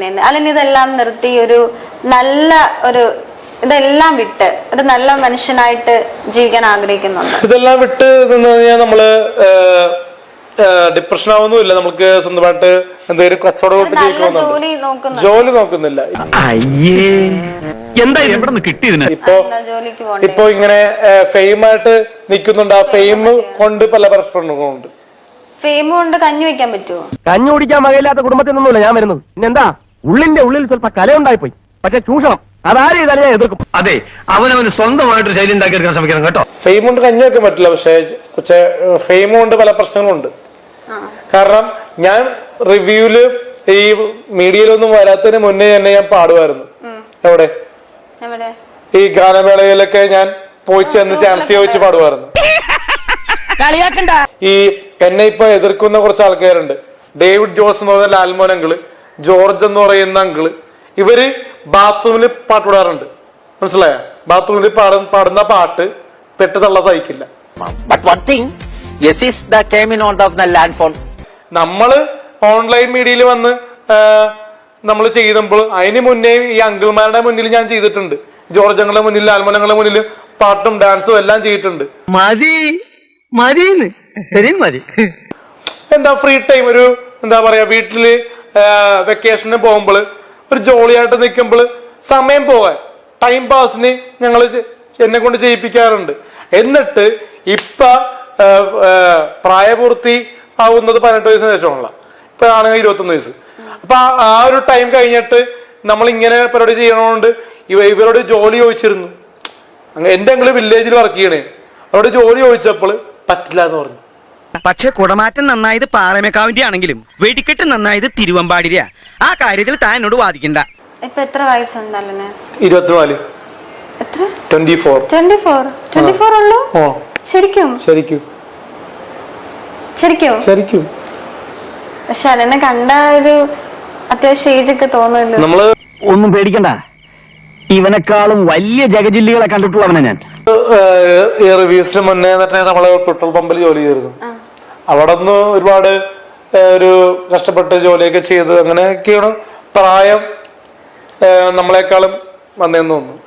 ചെയ്യുന്നതെന്ന്. അലൻ ഇതെല്ലാം നിർത്തി ഒരു നല്ല ഒരു ഇതെല്ലാം വിട്ട് ഒരു നല്ല മനുഷ്യനായിട്ട് ജീവിക്കാൻ ആഗ്രഹിക്കുന്നുണ്ട്. ഇതെല്ലാം വിട്ട് നിന്ന് കഴിഞ്ഞാൽ നമ്മള് ഡിപ്രഷൻ ആവുന്നില്ല. നമുക്ക് സ്വന്തമായിട്ട് എന്തെങ്കിലും കച്ചവടം ജോലി നോക്കുന്നില്ല. ഇപ്പൊ ഇങ്ങനെ ഫെയിമായിട്ട് നിൽക്കുന്നുണ്ട്. ആ ഫെയിം കൊണ്ട് പല പ്രശ്നങ്ങളുണ്ട്. ഫെയിം കൊണ്ട് കഞ്ഞി വെക്കാൻ പറ്റുമോ? കഞ്ഞി കുടിക്കാൻ വകയില്ലാത്ത കുടുംബത്തിൽ നിന്നല്ല ഞാൻ വരുന്നത്. പിന്നെന്താ, ഉള്ളിന്റെ ഉള്ളിൽ സ്വല്പ കലയുണ്ടായിപ്പോയി. പക്ഷെ ചൂഷണം അതാരും ഇതല്ല ഞാൻ എതിർക്കും. അതെ, അവനവന് സ്വന്തമായിട്ട് ശൈലി ഉണ്ടാക്കിയെടുക്കാൻ ശ്രമിക്കണം കേട്ടോ. ഫെയിം കൊണ്ട് കഞ്ഞി വെക്കാൻ പറ്റില്ല. പക്ഷെ ഫെയിം കൊണ്ട് പല പ്രശ്നങ്ങളുണ്ട്. കാരണം ഞാൻ റിവ്യൂല് ഈ മീഡിയയിലൊന്നും വരാത്തതിന് മുന്നേ തന്നെ ഞാൻ പാടുമായിരുന്നു. എവിടെ ഈ ഗാനമേളയിലൊക്കെ ഞാൻ പോയി ചെന്ന് ചാൻസ് ചോദിച്ച് പാടുമായിരുന്നു. ഈ എന്നെ ഇപ്പൊ എതിർക്കുന്ന കുറച്ച് ആൾക്കാരുണ്ട്. ഡേവിഡ് ജോസ് എന്ന് പറയുന്ന ലാൽമോൻ അങ്കിള്, ജോർജ് എന്ന് പറയുന്ന അങ്കിള്, ഇവര് ബാത്റൂമിൽ പാട്ട് പാടാറുണ്ട്. മനസ്സിലായ? ബാത്റൂമിൽ പാടുന്ന പാട്ട് പെട്ടതള്ള സഹിക്കില്ല. നമ്മള് ഓൺലൈൻ മീഡിയയിൽ വന്ന് നമ്മൾ ചെയ്തപ്പോൾ അതിന് മുന്നേ ഈ അങ്കിൾമാരുടെ മുന്നിൽ ഞാൻ ചെയ്തിട്ടുണ്ട്. ജോർജ് അങ്കിളുടെ മുന്നിൽ, ലാൽമോൻ അങ്കിളുടെ മുന്നിൽ പാട്ടും ഡാൻസും എല്ലാം ചെയ്തിട്ടുണ്ട്. എന്താ ഫ്രീ ടൈം, ഒരു എന്താ പറയാ, വീട്ടില് വെക്കേഷന് പോകുമ്പോൾ ഒരു ജോളിയായിട്ട് നിൽക്കുമ്പോൾ സമയം പോകാൻ ടൈം പാസിന് ഞങ്ങൾ എന്നെ കൊണ്ട് ചെയ്യിപ്പിക്കാറുണ്ട്. എന്നിട്ട് ഇപ്പൊ പ്രായപൂർത്തി ആവുന്നത് 18 വയസ്സിന് ശേഷമുള്ള, ഇപ്പൊ ആണെങ്കിൽ 21 വയസ്സ്. അപ്പൊ ആ ഒരു ടൈം കഴിഞ്ഞിട്ട് നമ്മൾ ഇങ്ങനെ പരിപാടി ചെയ്യണോണ്ട് ഇവരോട് ജോലി ചോദിച്ചിരുന്നു. എന്റെ അങ്ങള് വില്ലേജിൽ വർക്ക് ചെയ്യണേ, അവരോട് ജോലി ചോദിച്ചപ്പോൾ പറ്റില്ല എന്ന് പറഞ്ഞു. പക്ഷെ കുടമാറ്റം നന്നായത് പാറമേക്കാവിന്റെ ആണെങ്കിലും വെടിക്കെട്ട് നന്നായത് തിരുവമ്പാടിരിയാ. ആ കാര്യത്തിൽ താൻ എന്നോട് വാദിക്കണ്ട. ഇപ്പൊ എത്ര വയസ്സുണ്ടല്ലേ? 24. എത്ര? 24 ഉള്ളൂ? ശരിക്കും? പക്ഷെ അലെന്നെ കണ്ട ഒരു അത്യാവശ്യം ഏജ് ഒക്കെ തോന്നുമല്ലോ. നമ്മള് ഒന്നും പേടിക്കണ്ട, ഇവനെക്കാളും വലിയ ജഗജില്ലികളെ കണ്ടിട്ടുള്ളവനെ ഞാൻ. ഈ റിവ്യൂസിന് മുന്നേ തന്നെ നമ്മള് പെട്രോൾ പമ്പിൽ ജോലി ചെയ്തിരുന്നു. അവിടെ നിന്ന് ഒരുപാട് ഒരു കഷ്ടപ്പെട്ട് ജോലിയൊക്കെ ചെയ്ത് അങ്ങനെയൊക്കെയാണ് പ്രായം നമ്മളെക്കാളും വന്നേന്ന് തോന്നുന്നു.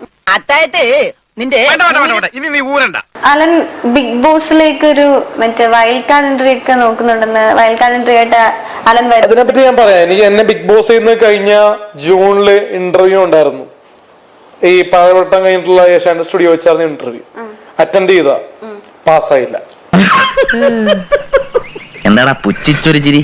അലൻ ബിഗ് ബോസിലേക്ക് ഒരു മറ്റേ വൈൽഡ് കാർഡ് എൻട്രി ഒക്കെ നോക്കുന്നുണ്ടെന്ന്. വൈൽഡ് കാർഡ് എൻട്രി ആയിട്ട് അലൻ അതിനെപ്പറ്റി ഞാൻ പറയാം. എനിക്ക് എന്നെ ബിഗ് ബോസിൽ നിന്ന് കഴിഞ്ഞ ജൂണില് ഇന്റർവ്യൂ ഉണ്ടായിരുന്നു. ഈ പാവട്ടം കഴിഞ്ഞിട്ടുള്ള ഏഷ്യാനെറ്റ് സ്റ്റുഡിയോ വെച്ചായിരുന്നു ഇന്റർവ്യൂ. അറ്റൻഡ് ചെയ്ത പാസ്സായില്ല. എന്താടാ പുച്ഛിച്ചൊരു ചിരി?